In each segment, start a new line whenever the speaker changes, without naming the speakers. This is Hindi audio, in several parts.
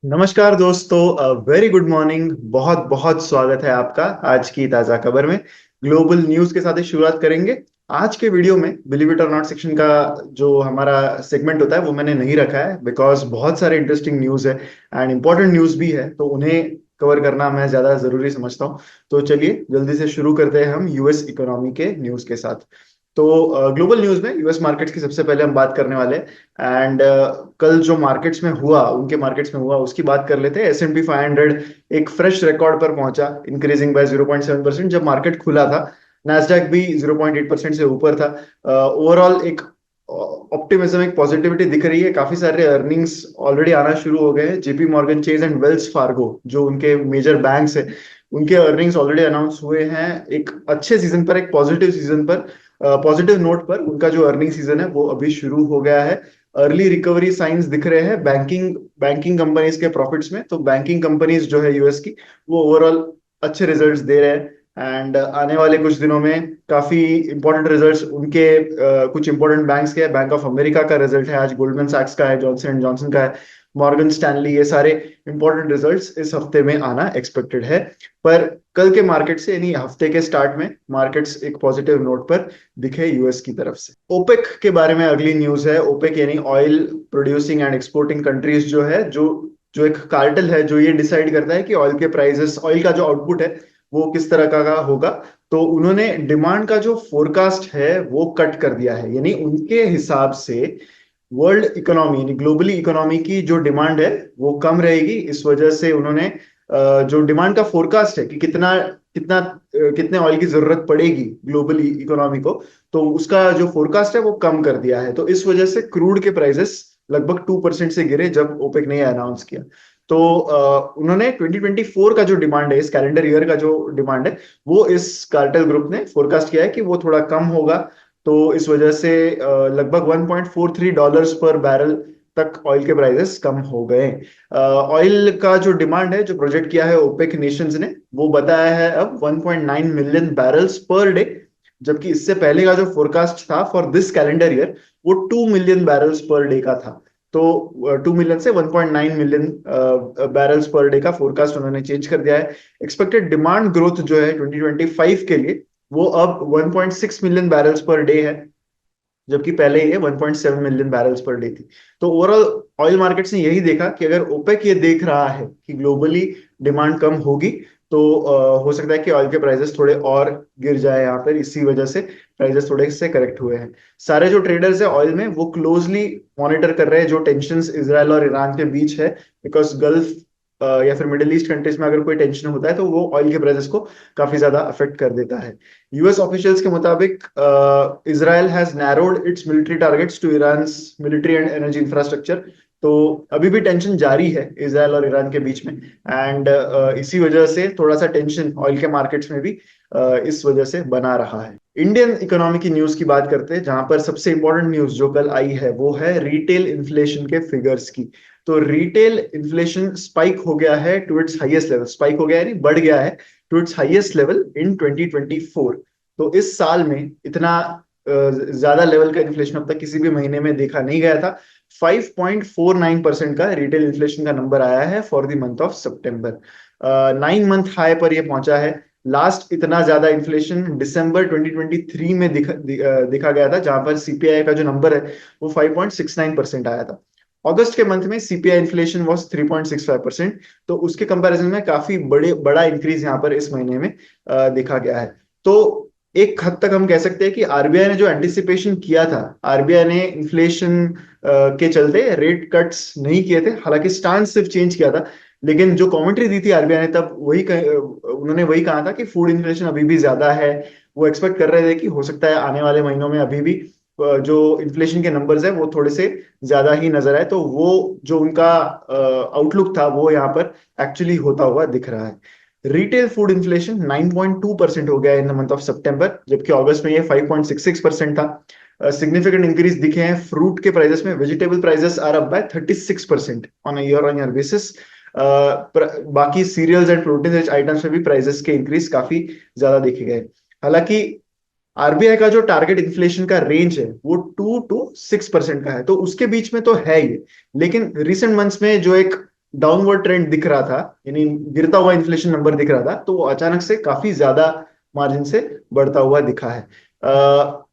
नमस्कार दोस्तों, वेरी गुड मॉर्निंग। बहुत बहुत स्वागत है आपका आज की ताजा खबर में। ग्लोबल न्यूज के साथ ही शुरुआत करेंगे। आज के वीडियो में बिलीव इट और नॉट सेक्शन का जो हमारा सेगमेंट होता है वो मैंने नहीं रखा है, बिकॉज बहुत सारे इंटरेस्टिंग न्यूज है एंड इंपॉर्टेंट न्यूज भी है, तो उन्हें कवर करना मैं ज्यादा जरूरी समझता हूँ। तो चलिए जल्दी से शुरू करते हैं हम यूएस इकोनॉमी के न्यूज के साथ। तो ग्लोबल न्यूज में यूएस मार्केट्स की सबसे पहले हम बात करने वाले हैं। एंड कल जो मार्केट्स में हुआ, उनके मार्केट्स में हुआ उसकी बात कर लेते हैं। S&P 500 एक फ्रेश रिकॉर्ड पर पहुंचा, इंक्रीजिंग बाय 0.7% जब मार्केट खुला था। नैस्डैक भी 0.8% से ऊपर था। ओवरऑल एक ऑप्टिमिज्म, एक पॉजिटिविटी दिख रही है। काफी सारे अर्निंग्स ऑलरेडी आना शुरू हो गए हैं। JP Morgan chase and Wells Fargo जो उनके मेजर बैंक्स है, उनके अर्निंग्स ऑलरेडी अनाउंस हुए हैं। एक अच्छे सीजन पर, एक पॉजिटिव सीजन पर, पॉजिटिव नोट पर उनका जो अर्निंग सीजन है वो अभी शुरू हो गया है। अर्ली रिकवरी साइंस दिख रहे हैं बैंकिंग बैंकिंग कंपनीज के प्रॉफिट्स में। तो बैंकिंग कंपनीज जो है यूएस की, वो ओवरऑल अच्छे रिजल्ट्स दे रहे हैं। एंड आने वाले कुछ दिनों में काफी इंपॉर्टेंट रिजल्ट्स उनके, कुछ इंपॉर्टेंट बैंक्स के, बैंक ऑफ अमेरिका का रिजल्ट है आज, गोल्डमैन सैक्स का है, जॉनसन एंड जॉनसन का है, मॉर्गन स्टैनली, ये सारे इंपॉर्टेंट रिजल्ट्स इस हफ्ते में आना एक्सपेक्टेड है। पर कल के मार्केट से, यानी हफ्ते के स्टार्ट में, मार्केट्स एक पॉजिटिव नोट पर दिखे यूएस की तरफ से। ओपेक के बारे में अगली न्यूज है। ओपेक यानी oil producing and exporting countries जो है, जो जो एक कार्टेल है जो ये डिसाइड करता है कि ऑयल के प्राइसेस, ऑयल का जो आउटपुट है वो किस तरह का होगा। तो उन्होंने डिमांड का जो फोरकास्ट है वो कट कर दिया है। यानी उनके हिसाब से वर्ल्ड इकोनॉमी यानी ग्लोबली इकोनॉमी की जो डिमांड है वो कम रहेगी। इस वजह से उन्होंने जो डिमांड का फोरकास्ट है कि कितना कितना कितने ऑयल की जरूरत पड़ेगी ग्लोबली इकोनॉमी को, तो उसका जो फोरकास्ट है वो कम कर दिया है। तो इस वजह से क्रूड के प्राइसेस लगभग 2% से गिरे जब ओपेक ने अनाउंस किया। तो उन्होंने 2024 का जो डिमांड है, इस कैलेंडर ईयर का जो डिमांड है, वो इस कार्टेल ग्रुप ने फोरकास्ट किया है कि वो थोड़ा कम होगा। तो इस वजह से लगभग $1.43 पर बैरल तक ऑयल के प्राइसेस कम हो गए। ऑयल का जो डिमांड है, जो प्रोजेक्ट किया है ओपेक नेशंस ने, वो बताया है अब 1.9 मिलियन बैरल्स पर डे। जबकि इससे पहले का जो फोरकास्ट था फॉर दिस कैलेंडर ईयर, वो 2 मिलियन बैरल्स पर डे का था। तो 2 मिलियन से 1.9 मिलियन बैरल्स पर डे का फोरकास्ट उन्होंने चेंज कर दिया है। एक्सपेक्टेड डिमांड ग्रोथ जो है 2025 के लिए, वो अब 1.6 मिलियन बैरल्स पर डे है, जबकि पहले ये 1.7 मिलियन बैरल्स पर डे थी। तो ओवरऑल ऑयल मार्केट्स ने यही देखा कि अगर ओपेक ये देख रहा है कि ग्लोबली डिमांड कम होगी, तो हो सकता है कि ऑयल के प्राइसेस थोड़े और गिर जाए यहाँ पर। इसी वजह से प्राइसेस थोड़े से करेक्ट हुए हैं। सारे जो ट्रेडर्स है ऑयल में, वो क्लोजली मॉनिटर कर रहे हैं जो टेंशंस इजराइल और ईरान के बीच है। बिकॉज गल्फ या फिर मिडिल ईस्ट कंट्रीज में अगर कोई टेंशन होता है तो वो ऑयल के प्राइसेस को काफी ज्यादा अफेक्ट कर देता है। यूएस ऑफिशियल्स के मुताबिक Israel has narrowed its military targets to Iran's military and energy infrastructure. तो अभी भी टेंशन जारी है इजराइल और ईरान के बीच में। एंड इसी वजह से थोड़ा सा टेंशन ऑयल के मार्केट्स में भी इस वजह से बना रहा है। इंडियन इकोनॉमी की न्यूज की बात करते हैं, जहां पर सबसे इंपॉर्टेंट न्यूज जो कल आई है वो है रिटेल इन्फ्लेशन के फिगर्स की। तो रिटेल इन्फ्लेशन स्पाइक हो गया है to its highest level. Spike हो गया है यानी बढ़ गया है to its highest level in 2024। तो इस साल में इतना ज्यादा लेवल का इन्फ्लेशन अब तक किसी भी महीने में देखा नहीं गया था। 5.49% का रिटेल इन्फ्लेशन का नंबर आया है for the month of September. 9 month high पर यह पहुंचा है। लास्ट इतना ज्यादा इन्फ्लेशन दिसंबर 2023 में दिखा गया था, जहां पर सीपीआई का जो नंबर है वो 5.69% आया था। अगस्त के मंथ में सीपीआई इन्फ्लेशन वाज 3.65%। तो उसके कंपैरिजन में काफी बड़ा इंक्रीज यहाँ पर इस महीने में देखा गया है। तो एक हद तक हम कह सकते हैं कि आरबीआई ने जो एंटिसिपेशन किया था, आरबीआई ने इन्फ्लेशन के चलते रेट कट्स नहीं किए थे, हालांकि स्टांस सिर्फ चेंज किया था। लेकिन जो कमेंट्री दी थी आरबीआई ने तब उन्होंने वही कहा था कि फूड इन्फ्लेशन अभी भी ज्यादा है। वो एक्सपेक्ट कर रहे थे कि हो सकता है आने वाले महीनों में अभी भी जो इन्फ्लेशन के नंबर्स है वो थोड़े से ज्यादा ही नजर आए। तो वो जो उनका आउटलुक था वो यहाँ पर एक्चुअली होता हुआ दिख रहा है। रिटेल फूड इन्फ्लेशन 9.2% हो गया इन द मंथ ऑफ सितंबर, जबकि अगस्त में ये 5.66% था। सिग्निफिकेंट इंक्रीज दिखे हैं फ्रूट के प्राइसेस में। Vegetable prices are up by 36% on on year basis. बाकी cereals and protein rich items में भी प्राइसेस के इंक्रीज काफी ज्यादा देखे गए। हालांकि आरबीआई का जो टारगेट इन्फ्लेशन का रेंज है वो 2 to 6% का है, तो उसके बीच में तो है ये। लेकिन रिसेंट मंथ्स में जो एक डाउनवर्ड ट्रेंड दिख रहा था, यानी गिरता हुआ इन्फ्लेशन नंबर दिख रहा था, तो वो अचानक से काफी ज्यादा मार्जिन से बढ़ता हुआ दिखा है।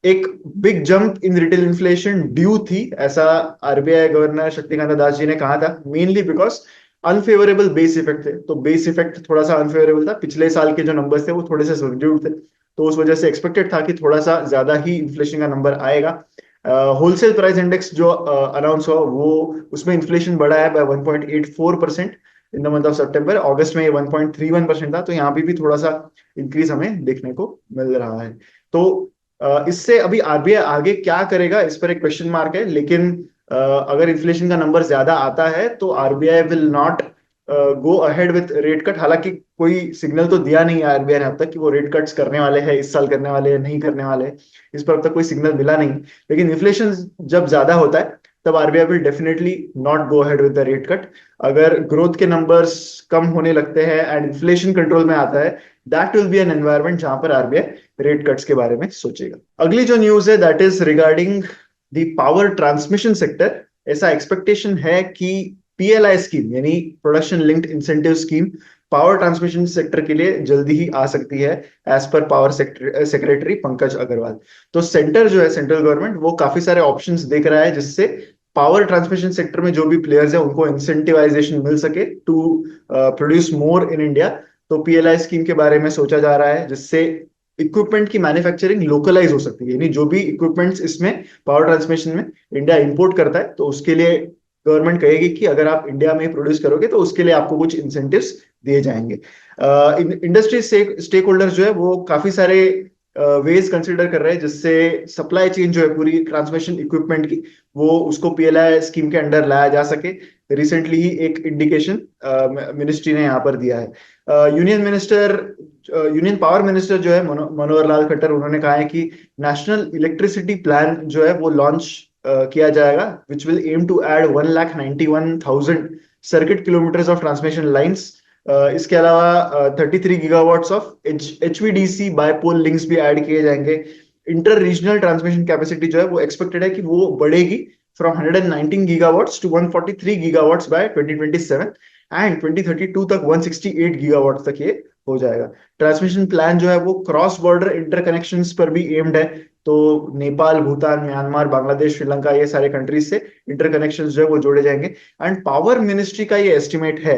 एक big jump in retail inflation due थी, ऐसा आरबीआई गवर्नर शक्तिकांत दास जी ने कहा था, mainly because unfavourable base effect थे। तो बेस इफेक्ट थोड़ा सा अनफेवरेबल था, पिछले साल के जो नंबर्स थे वो थोड़े से सबड्यूड थे, तो उस वजह से एक्सपेक्टेड था कि थोड़ा सा ज्यादा ही इन्फ्लेशन का नंबर आएगा। होलसेल प्राइस इंडेक्स जो अनाउंस हुआ वो, उसमें इन्फ्लेशन बढ़ा है by 1.84% in the month of सितंबर। अगस्त में ये 1.31% था, तो यहाँ पे भी थोड़ा सा इंक्रीज हमें देखने को मिल रहा है। तो इससे अभी आरबीआई आगे क्या करेगा इस पर एक क्वेश्चन मार्क है, लेकिन अगर इन्फ्लेशन का नंबर ज्यादा आता है तो RBI will not go ahead with rate cut. हालांकि कोई सिग्नल तो दिया नहीं है आरबीआई ने अब तक कि वो रेट कट्स करने वाले हैं, इस साल करने वाले हैं, नहीं करने वाले हैं, इस पर अब तक कोई सिग्नल मिला नहीं। लेकिन इन्फ्लेशन जब ज्यादा होता है तब RBI will definitely not go ahead with the rate cut. अगर ग्रोथ के नंबर्स कम होने लगते हैं एंड इन्फ्लेशन कंट्रोल में आता है, that will be an environment जहां पर आरबीआई रेट कट्स के बारे में सोचेगा। अगली जो न्यूज है that is regarding the power transmission sector. ऐसा एक्सपेक्टेशन है कि पीएलआई स्कीम यानी production linked incentive scheme power transmission sector के लिए जल्दी ही आ सकती है, as per power secretary Pankaj Agarwal. तो सेंटर जो है, सेंट्रल गवर्नमेंट, वो काफी सारे ऑप्शंस देख रहा है जिससे पावर ट्रांसमिशन सेक्टर में जो भी प्लेयर्स है उनको इंसेंटिवाइजेशन मिल सके to produce more in India. तो पीएलआई स्कीम के बारे में सोचा जा रहा है जिससे इक्विपमेंट की मैन्युफैक्चरिंग लोकलाइज हो सकती है, यानी जो भी इक्विपमेंट्स इसमें पावर ट्रांसमिशन में इंडिया इंपोर्ट करता है तो उसके लिए गवर्नमेंट कहेगी कि अगर आप इंडिया में प्रोड्यूस करोगे तो उसके लिए आपको कुछ इंसेंटिव्स दिए जाएंगे। इंडस्ट्री स्टेक होल्डर्स जो है वो काफी सारे वेज कंसिडर कर रहे हैं जिससे सप्लाई चेन जो है पूरी ट्रांसमिशन इक्विपमेंट की, वो उसको पीएलआई स्कीम के अंडर लाया जा सके। रिसेंटली ही एक इंडिकेशन मिनिस्ट्री ने यहाँ पर दिया है। यूनियन पावर मिनिस्टर जो है मनोहर लाल खट्टर, उन्होंने कहा है कि नेशनल इलेक्ट्रिसिटी प्लान जो है वो लॉन्च किया जाएगा, which will aim to add 1,91,000 circuit kilometres of transmission lines. इसके अलावा 33 gigawatts of HVDC bipole links भी ऐड किए जाएंगे। इंटर रीजनल ट्रांसमिशन कैपेसिटी जो है वो एक्सपेक्टेड है कि वो बढ़ेगी from 119 gigawatts to 143 gigawatts by 2027, and 2032 तक 168 गीगावाट तक ये हो जाएगा। ट्रांसमिशन प्लान जो है वो क्रॉस बॉर्डर इंटरकनेक्शंस पर भी एम्ड है। तो नेपाल, भूटान, म्यांमार, बांग्लादेश, श्रीलंका, ये सारे कंट्रीज से इंटरकनेक्शंस जो है वो जोड़े जाएंगे। एंड पावर मिनिस्ट्री का ये एस्टिमेट है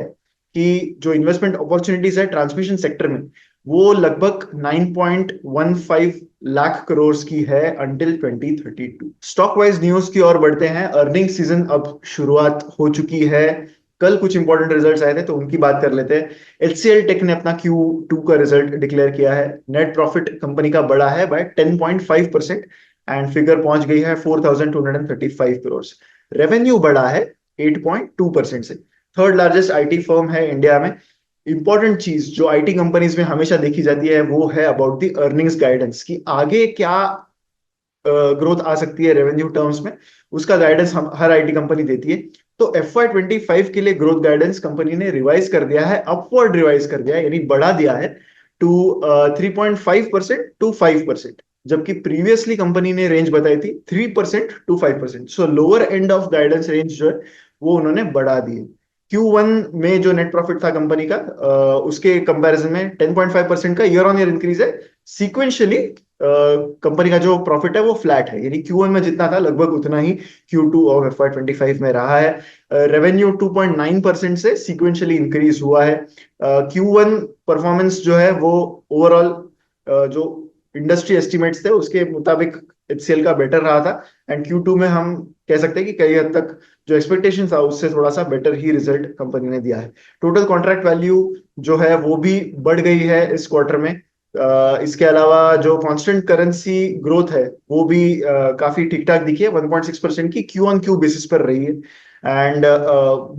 कि जो इन्वेस्टमेंट अपॉर्चुनिटीज है ट्रांसमिशन सेक्टर में, वो लगभग 9.15 लाख करोड़ की है अंटिल 2032। स्टॉक वाइज न्यूज की ओर बढ़ते हैं। अर्निंग सीजन अब शुरुआत हो चुकी है, कल कुछ इंपॉर्टेंट रिजल्ट्स आए थे तो उनकी बात कर लेते हैं। एचसीएल टेक ने अपना Q2 का रिजल्ट डिक्लेयर किया है। नेट प्रॉफिट कंपनी का बढ़ा है बाय 10.5% एंड फिगर पहुंच गई है 4,235 करोड़। रेवेन्यू बढ़ा है 8.2% से। थर्ड लार्जेस्ट आईटी फर्म है इंडिया में। इंपॉर्टेंट चीज जो आईटी कंपनीज में हमेशा देखी जाती है वो है अबाउट द अर्निंग्स गाइडेंस, कि आगे क्या ग्रोथ आ सकती है रेवेन्यू टर्म्स में, उसका गाइडेंस हम हर आईटी कंपनी देती है। तो FY25 के लिए ग्रोथ गाइडेंस कंपनी ने रिवाइज कर दिया है, अपवर्ड रिवाइज कर दिया है, यानी बढ़ा दिया है टू 3.5% टू 5%, जबकि प्रीवियसली कंपनी ने रेंज बताई थी 3% to 5%। So lower end of guidance range जो है वो उन्होंने बढ़ा दी है। Q1 में जो नेट प्रॉफिट था कंपनी का, उसके कंपैरिजन में 10.5% का ईयर ऑन ईयर इंक्रीज है। सीक्वेंशियली कंपनी का जो प्रॉफिट है वो फ्लैट है, यानी Q1 में जितना था लगभग उतना ही Q2 ऑफ FY25 में रहा है। रेवेन्यू 2.9% से सीक्वेंशियली इंक्रीज हुआ है। Q1 परफॉर्मेंस जो है वो ओवरऑल जो इंडस्ट्री एस्टिमेट्स थे उसके मुताबिक एचसीएल का बेटर रहा था, एंड Q2 में हम कह सकते हैं कि कई हद तक जो एक्सपेक्टेशन था उससे थोड़ा सा बेटर ही रिजल्ट कंपनी ने दिया है। टोटल कॉन्ट्रैक्ट वैल्यू जो है वो भी बढ़ गई है इस क्वार्टर में। इसके अलावा जो कांस्टेंट करेंसी ग्रोथ है वो भी काफी ठीक ठाक दिखी है, 1.6% की क्यू ऑन क्यू बेसिस पर रही है। एंड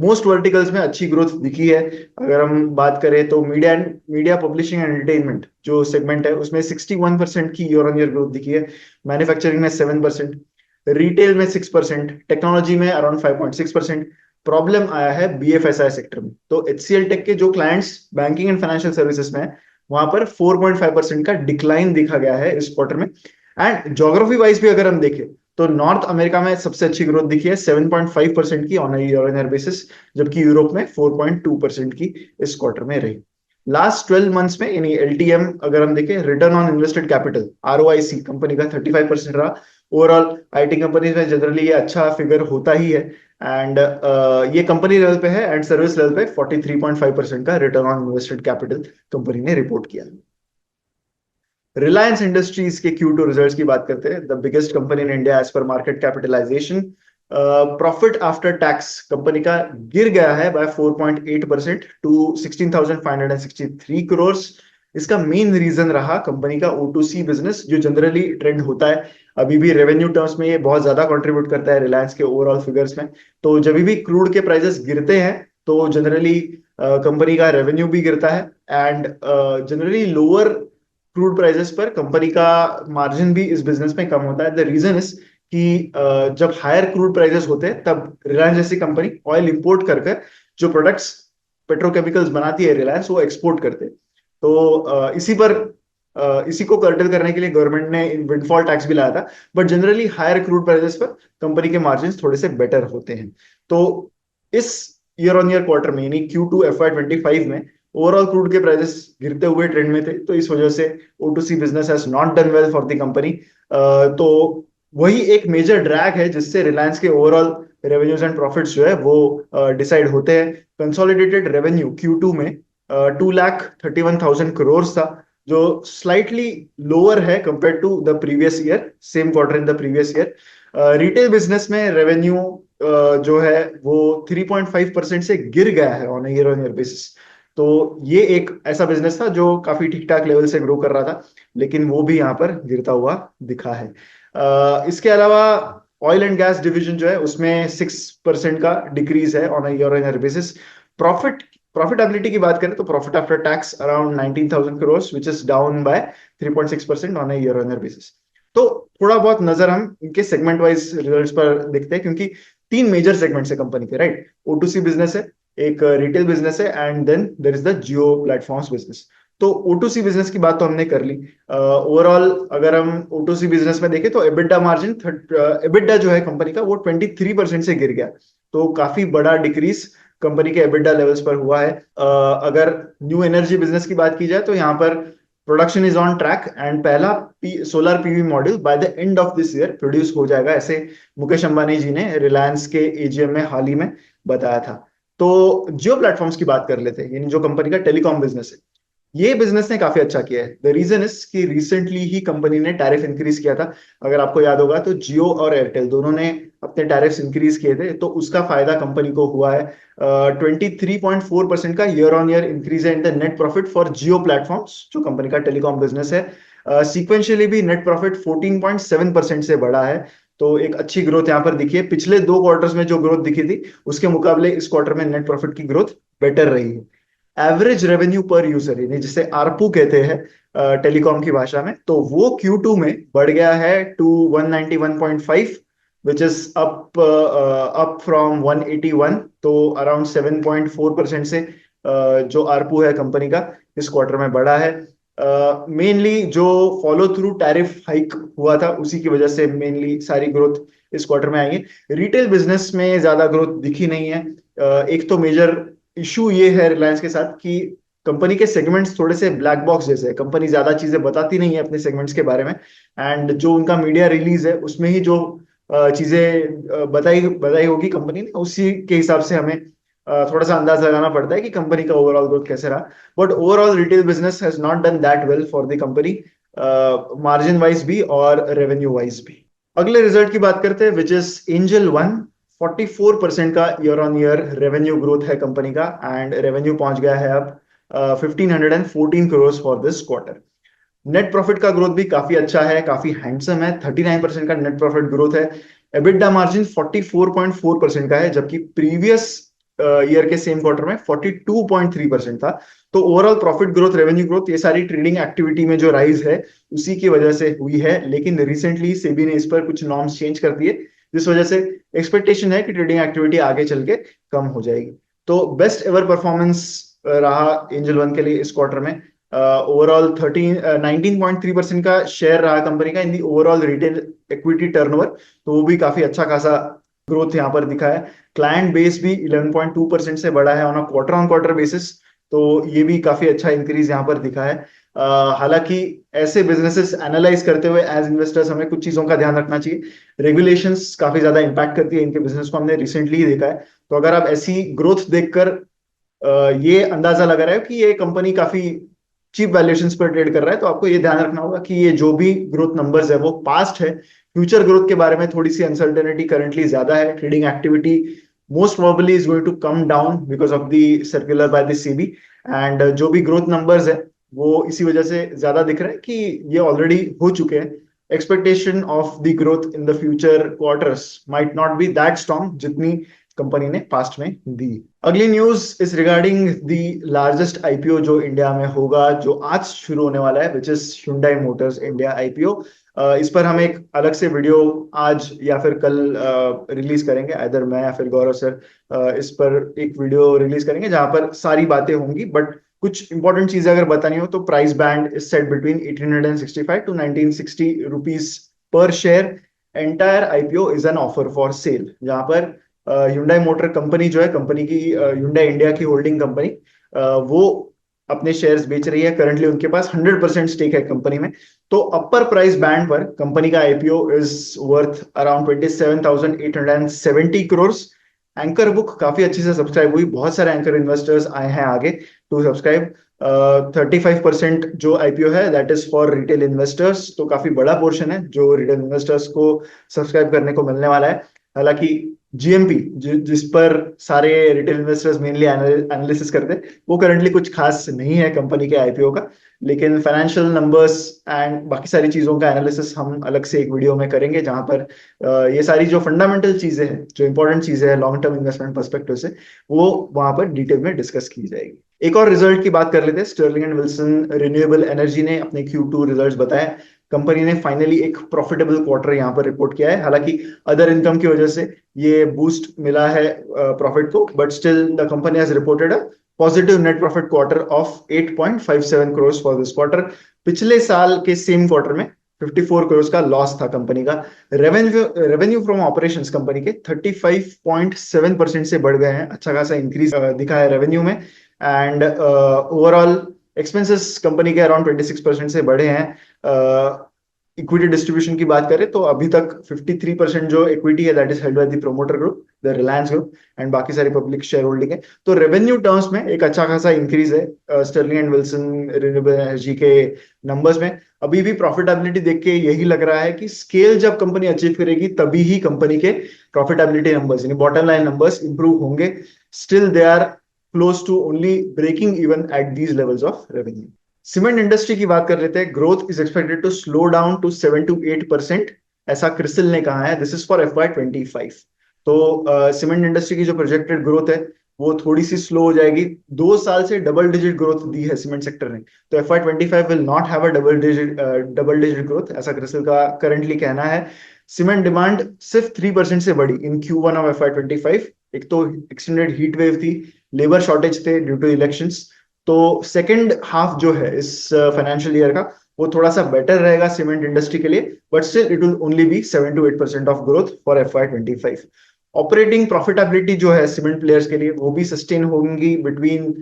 मोस्ट वर्टिकल्स में अच्छी ग्रोथ दिखी है। अगर हम बात करें तो मीडिया पब्लिशिंग एंड एंटरटेनमेंट जो सेगमेंट है उसमें 61% की ईयर ऑन ईयर ग्रोथ दिखी है। मैन्युफैक्चरिंग में 7%, रिटेल में 6%, टेक्नोलॉजी में अराउंड 5.6%। प्रॉब्लम आया है बीएफएसआई सेक्टर में। तो एचसीएल टेक के जो clients banking and financial services में है वहां पर 4.5% का डिक्लाइन देखा गया है इस क्वार्टर में। एंड ज्योग्राफी वाइज भी अगर हम देखें तो नॉर्थ अमेरिका में सबसे अच्छी ग्रोथ दिखी है 7.5% की on year on year basis, जबकि यूरोप में 4.2% की इस क्वार्टर में रही। लास्ट 12 मंथ्स में यानी एलटीएम अगर हम देखें, return on invested capital ROIC company का 35% रहा। ओवरऑल आईटी कंपनीज में जनरली ये अच्छा फिगर होता ही है। एंड ये कंपनी लेवल पे है एंड सर्विस लेवल पे 43.5% का return on invested capital company ने रिपोर्ट किया। रिलायंस इंडस्ट्रीज के Q2 रिजल्ट्स की बात करते हैं। The biggest company in India as per market capitalisation. Profit after tax company का गिर गया है बाय 4.8% टू 16,563 करोड़। इसका मेन रीजन रहा कंपनी का O2C बिजनेस, जो जनरली ट्रेंड होता है। अभी भी रेवेन्यू टर्म्स में ये बहुत ज्यादा कंट्रीब्यूट करता है रिलायंस के ओवरऑल फिगर्स में। तो जब भी क्रूड के प्राइसेस गिरते हैं तो जनरली कंपनी का रेवेन्यू भी गिरता है। And generally lower crude prices पर कंपनी का मार्जिन भी इस बिजनेस में कम होता है। द रीजन इज कि जब हायर क्रूड प्राइसेस होते हैं तब रिलायंस जैसी कंपनी ऑयल इंपोर्ट करके जो प्रोडक्ट्स पेट्रोकेमिकल्स बनाती है रिलायंस, वो एक्सपोर्ट करते हैं। तो इसी को कर्टेल करने के लिए गवर्नमेंट ने विंडफॉल टैक्स भी लाया था। But generally higher crude prices पर कंपनी के मार्जिन थोड़े से बेटर होते हैं। तो इस ईयर ऑन ईयर क्वार्टर में यानी Q2 FY25 में ओवरऑल क्रूड के प्राइसेस गिरते हुए ट्रेंड में थे, तो इस वजह से O2C business has not done well for the company. तो वही एक मेजर ड्रैग है जिससे रिलायंस के ओवरऑल रेवेन्यूज एंड प्रॉफिट्स जो है वो डिसाइड होते हैं। कंसोलिडेटेड रेवेन्यू Q2 में 2,31,000 करोड़ था, जो स्लाइटली लोअर है compare to the previous year, same quarter in the previous year. Retail business में रेवेन्यू जो है वो 3.5% से गिर गया है on year on year basis. तो ये एक ऐसा बिजनेस था जो काफी ठीक ठाक लेवल से ग्रो कर रहा था, लेकिन वो भी यहाँ पर गिरता हुआ दिखा है। इसके अलावा ऑयल एंड गैस डिवीजन जो है उसमें 6% का डिक्रीज है on year on year basis. Profitability की बात करें तो profit after tax around 19,000 crore, which is down by 3.6% on year on year basis. तो थोड़ा बहुत नजर हम इनके सेगमेंट वाइज रिजल्ट्स पर देखते हैं, क्योंकि तीन मेजर सेगमेंट्स है कंपनी के, राइट। O2C बिजनेस है, एक रिटेल बिजनेस है, and then there is the Jio platforms business. तो O2C बिजनेस की बात तो हमने कर ली। ओवरऑल अगर हम O2C बिजनेस में देखें तो एबिटा मार्जिन, एबिटा जो है कंपनी का वो 23% से गिर गया। तो काफी बड़ा डिक्रीज कंपनी के एबिटा लेवल्स पर हुआ है। अगर न्यू एनर्जी बिजनेस की बात की जाए तो यहाँ पर production is on track and पहला solar PV module by the end of this year produce हो जाएगा, ऐसे मुकेश अंबानी जी ने रिलायंस के एजीएम में हाल ही में बताया था। तो जियो प्लेटफॉर्म्स की बात कर लेते हैं, यानी जो कंपनी का टेलीकॉम बिजनेस है। ये बिजनेस ने काफी अच्छा किया है। द रीजन इज कि रिसेंटली ही कंपनी ने टैरिफ इंक्रीज किया था। अगर आपको याद होगा तो जियो और एयरटेल दोनों ने अपने टैरिफ्स इंक्रीज किए थे, तो उसका फायदा कंपनी को हुआ है। 23.4% का ईयर ऑन ईयर इंक्रीज है in the net profit for Jio platforms, जो कंपनी का टेलीकॉम बिजनेस है। सीक्वेंशियली भी नेट प्रॉफिट 14.7% से बढ़ा है। तो एक अच्छी ग्रोथ यहाँ पर दिखी है। पिछले दो क्वार्टर्स में जो ग्रोथ दिखी थी उसके मुकाबले इस क्वार्टर में नेट प्रॉफिट की ग्रोथ बेटर रही है। एवरेज रेवेन्यू पर यूजर, यानी जिसे आरपू कहते हैं टेलीकॉम की भाषा में, तो वो Q2 में बढ़ गया है to 191.5, which is up from 181। तो अराउंड 7.4% से जो आरपू है कंपनी का इस क्वार्टर में बढ़ा है। मेनली जो फॉलो थ्रू टैरिफ हाइक हुआ था उसी की वजह से मेनली सारी ग्रोथ इस क्वार्टर में आई है। रिटेल बिजनेस में ज्यादा ग्रोथ दिखी नहीं है। एक तो मेजर इशू ये है रिलायंस के साथ कि कंपनी के सेगमेंट्स थोड़े से ब्लैक बॉक्स जैसे है। कंपनी ज्यादा चीजें बताती नहीं है अपने सेगमेंट्स के बारे में, एंड जो उनका मीडिया रिलीज है उसमें ही जो चीजें बताई बताई होगी कंपनी ने, उसी के हिसाब से हमें थोड़ा सा अंदाज लगाना पड़ता है कि कंपनी का ओवरऑल ग्रोथ कैसे रहा। But overall retail business has not done that well for the company, margin wise भी और रेवेन्यू वाइज भी। अगले रिजल्ट की बात करते हैं, विच इज एंजल वन। 44% का year on year revenue growth है कंपनी का, एंड रेवेन्यू पहुंच गया है अब 1,514 crore for this quarter. Net profit का ग्रोथ भी काफी अच्छा है, काफी हैंडसम है। 39% का नेट प्रॉफिट ग्रोथ है। एबिटा मार्जिन 44.4% का है, जबकि प्रीवियस ईयर के सेम क्वार्टर में 42.3% था। तो overall profit growth, revenue growth, ये सारी ट्रेडिंग एक्टिविटी में जो राइज है उसी की वजह से हुई है। लेकिन रिसेंटली सेबी ने इस पर कुछ नॉर्म्स चेंज कर दिए, जिस वजह से एक्सपेक्टेशन है कि ट्रेडिंग एक्टिविटी आगे चल के कम हो जाएगी। तो बेस्ट एवर परफॉर्मेंस रहा एंजल वन के लिए इस क्वार्टर में। ओवरऑल 19.3% का शेयर रहा कंपनी का in the overall retail equity turnover. तो वो भी काफी अच्छा खासा ग्रोथ यहाँ पर दिखा है। क्लाइंट बेस भी 11.2% से बढ़ा है ऑन ऑन क्वार्टर बेसिस। तो ये भी काफी अच्छा इंक्रीज यहाँ पर दिखा है। हालांकि ऐसे बिजनेसेस एनालाइज करते हुए एज इन्वेस्टर्स हमें कुछ चीजों का ध्यान रखना चाहिए। रेगुलेशंस काफी ज्यादा इंपैक्ट करती है इनके बिजनेस को, हमने रिसेंटली ही देखा है। तो अगर आप ऐसी ग्रोथ देखकर ये अंदाजा लगा रहे हो कि ये कंपनी काफी चीप वैल्यूएशंस पर ट्रेड कर रहा है, तो आपको ये ध्यान रखना होगा कि ये जो भी ग्रोथ नंबर्स है वो पास्ट है। फ्यूचर ग्रोथ के बारे में थोड़ी सी अनसर्टेनिटी करंटली ज्यादा है। Trading activity most probably is going to come down because of the circular by the SEBI. And जो भी ग्रोथ नंबर्स है वो इसी वजह से ज्यादा दिख रहा है कि ये ऑलरेडी हो चुके हैं। Expectation of the growth in the future quarters might not be that strong जितनी कंपनी ने पास्ट में दी। अगली news is regarding the largest IPO जो इंडिया में होगा, जो आज शुरू होने वाला है, which is Hyundai Motors India IPO. इस पर हम एक अलग से वीडियो आज या फिर कल रिलीज करेंगे, इधर मैं या फिर गौरव सर इस पर एक वीडियो रिलीज करेंगे जहां पर सारी बातें होंगी। बट कुछ इंपॉर्टेंट चीजें अगर बतानी हो तो price band is set between 1865 to 1960 rupees per share. Entire IPO is an offer for sale, जहां पर Hyundai मोटर कंपनी जो है, कंपनी की Hyundai इंडिया की होल्डिंग कंपनी, वो अपने शेयर्स बेच रही है। करंटली उनके पास 100% स्टेक है कंपनी में। तो अपर प्राइस बैंड पर कंपनी का IPO is worth around 27,870 crore. Anchor book काफी अच्छे से सब्सक्राइब हुई, बहुत सारे एंकर इन्वेस्टर्स आए हैं आगे टू सब्सक्राइब। 35% जो आईपीओ है that is for retail investors, तो काफी बड़ा पोर्शन है जो रिटेल इन्वेस्टर्स को सब्सक्राइब करने को मिलने वाला है। हालांकि जीएमपी जिस पर सारे रिटेल इन्वेस्टर्स मेनली एनालिसिस करते हैं, वो करंटली कुछ खास नहीं है कंपनी के आईपीओ का। लेकिन फाइनेंशियल नंबर्स एंड बाकी सारी चीजों का एनालिसिस हम अलग से एक वीडियो में करेंगे, जहां पर ये सारी जो फंडामेंटल चीजें हैं, जो इंपॉर्टेंट चीजें हैं लॉन्ग टर्म इन्वेस्टमेंट पर्सपेक्टिव से, वो वहां पर डिटेल में डिस्कस की जाएगी। एक और रिजल्ट की बात कर लेते हैं। Sterling and Wilson renewable energy ने अपने Q2 रिजल्ट्स बताए। कंपनी ने फाइनली एक प्रॉफिटेबल क्वार्टर यहाँ पर रिपोर्ट किया है। हालांकि अदर इनकम की वजह से ये बूस्ट मिला है प्रॉफिट को, but still the company has reported a positive net profit quarter of 8.57 crore for this quarter. पिछले साल के सेम क्वार्टर में 54 करोड़ का लॉस था कंपनी का। रेवेन्यू फ्रॉम ऑपरेशंस कंपनी के 35.7% से बढ़ गए हैं, अच्छा खासा इंक्रीज दिखा है रेवेन्यू में। एंड ओवरऑल एक्सपेंसेस कंपनी के अराउंड 26% से बढ़े हैं। इक्विटी डिस्ट्रीब्यूशन की बात करें तो अभी तक 53% जो इक्विटी है that is held by the promoter group, the Reliance group, and बाकी सारी पब्लिक शेयर होल्डिंग है। तो रेवेन्यू टर्म्स में एक अच्छा खासा इंक्रीज है Sterling and Wilson renewable energy के नंबर्स में। अभी भी प्रॉफिटेबिलिटी देख के यही लग रहा है कि स्केल जब कंपनी अचीव करेगी तभी ही कंपनी के प्रॉफिटेबिलिटी नंबर्स यानी बॉटम लाइन नंबर्स इंप्रूव होंगे। Still they are close to only breaking even at these levels of revenue. Cement industry की बात कर लेते हैं। Growth is expected to slow down to 7 to 8%, ऐसा क्रिसिल ने कहा है। This is for FY25। तो सीमेंट इंडस्ट्री की जो प्रोजेक्टेड ग्रोथ है वो थोड़ी सी स्लो हो जाएगी। 2 साल से डबल डिजिट ग्रोथ दी है सीमेंट सेक्टर ने, तो FY25 will not have a double digit growth, ऐसा क्रिसिल का करंटली कहना है। सीमेंट डिमांड सिर्फ 3% से बढ़ी इन Q1 ऑफ FY25। एक तो एक्सटेंडेड हीट वेव थी, लेबर शॉर्टेज थे ड्यू टू इलेक्शंस। तो सेकेंड हाफ जो है इस फाइनेंशियल ईयर का वो थोड़ा सा बेटर रहेगा सीमेंट इंडस्ट्री के लिए, but still it will only be 7 to 8% of growth for FY25। Operating profitability जो है सीमेंट प्लेयर्स के लिए वो भी सस्टेन होंगी between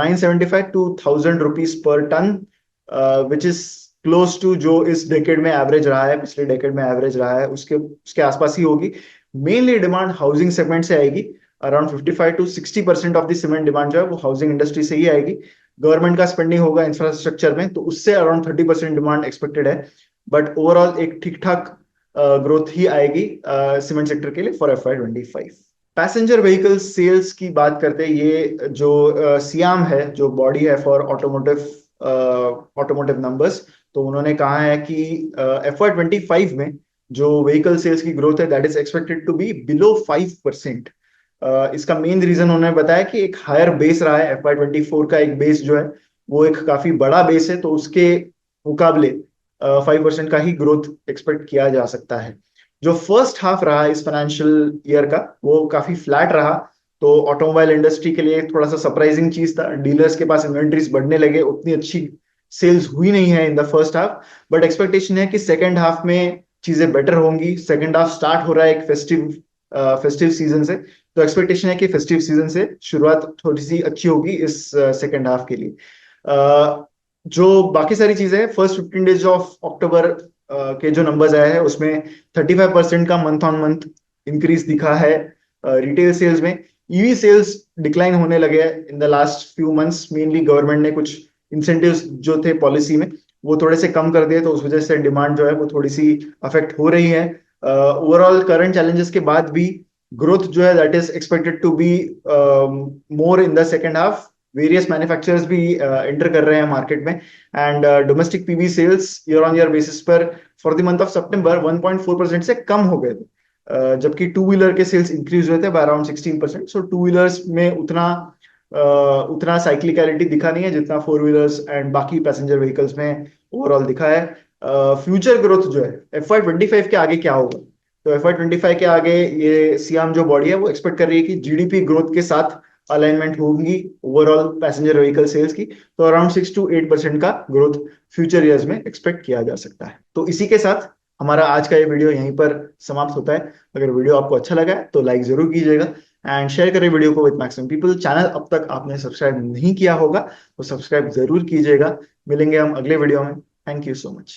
975 to 1000 rupees per ton, which is close to जो इस डेकेड में एवरेज रहा है, पिछले डेकेड में एवरेज रहा है उसके उसके आसपास ही होगी। मेनली डिमांड हाउसिंग सेगमेंट से आएगी। Around 55 to 60% of the cement demand जो है वो हाउसिंग इंडस्ट्री से ही आएगी। गवर्नमेंट का स्पेंडिंग होगा इंफ्रास्ट्रक्चर में, तो उससे अराउंड 30% डिमांड एक्सपेक्टेड है। बट ओवरऑल एक ठीक ठाक ग्रोथ ही आएगी सीमेंट सेक्टर के लिए for FY25। Passenger vehicle sales की बात करते हैं। ये जो सियाम है, जो बॉडी है फॉर ऑटोमोटिव नंबर्स, तो उन्होंने कहा है कि FY25 में जो व्हीकल सेल्स की ग्रोथ है that is expected to be below 5%। इसका मेन रीजन उन्होंने बताया कि एक हायर बेस रहा है। FY24 का एक बेस जो है वो एक काफी बड़ा बेस है, तो उसके मुकाबले 5% का ही ग्रोथ एक्सपेक्ट किया जा सकता है। जो फर्स्ट हाफ रहा इस फाइनेंशियल ईयर का वो काफी फ्लैट रहा। तो ऑटोमोबाइल इंडस्ट्री के लिए थोड़ा सा सरप्राइजिंग चीज था, डीलर्स के पास इन्वेंट्रीज बढ़ने लगे, उतनी अच्छी सेल्स हुई नहीं है in the first half, but expectation है कि सेकेंड हाफ में चीजें बेटर होंगी। सेकेंड हाफ स्टार्ट हो रहा है एक फेस्टिव सीजन से, तो एक्सपेक्टेशन है कि फेस्टिव सीजन से शुरुआत थोड़ी सी अच्छी होगी इस सेकेंड हाफ के लिए। जो बाकी सारी चीजें हैं, फर्स्ट 15 डेज ऑफ अक्टूबर के जो नंबर्स आए हैं उसमें 35% का मंथ ऑन मंथ इंक्रीज दिखा है रिटेल सेल्स में। ईवी सेल्स डिक्लाइन होने लगे in the last few months, mainly government ने कुछ इंसेंटिव्स जो थे पॉलिसी में वो थोड़े से कम कर दिए, तो उस वजह से डिमांड जो है वो थोड़ी सी अफेक्ट हो रही है। ओवरऑल करंट चैलेंजेस के बाद भी ग्रोथ जो है that is expected to be more in the second half. Various manufacturers भी एंटर कर रहे हैं मार्केट में, and domestic PV sales year on year basis पर for the month of September 1.4% से कम हो गए थे, जबकि टू व्हीलर के सेल्स इंक्रीज हुए थे by around 16%। So two wheelers में उतना साइक्लिकलिटी दिखा नहीं है जितना फोर व्हीलर्स एंड बाकी पैसेंजर व्हीकल्स में ओवरऑल दिखा है। फ्यूचर ग्रोथ जो है FY 25 के आगे क्या होगा, तो FY 25 के आगे ये सियाम जो बॉडी है वो एक्सपेक्ट कर रही है कि जीडीपी ग्रोथ के साथ अलाइनमेंट होगी ओवरऑल पैसेंजर व्हीकल सेल्स की, तो अराउंड 6 to 8% का ग्रोथ फ्यूचर ईयर्स में एक्सपेक्ट किया जा सकता है। तो इसी के साथ हमारा आज का ये वीडियो यहीं पर समाप्त होता है। अगर वीडियो आपको अच्छा लगा है तो लाइक जरूर कीजिएगा एंड शेयर करें वीडियो को विद मैक्सिमम पीपल। चैनल अब तक आपने सब्सक्राइब नहीं किया होगा तो सब्सक्राइब जरूर कीजिएगा। मिलेंगे हम अगले वीडियो में। Thank you so much.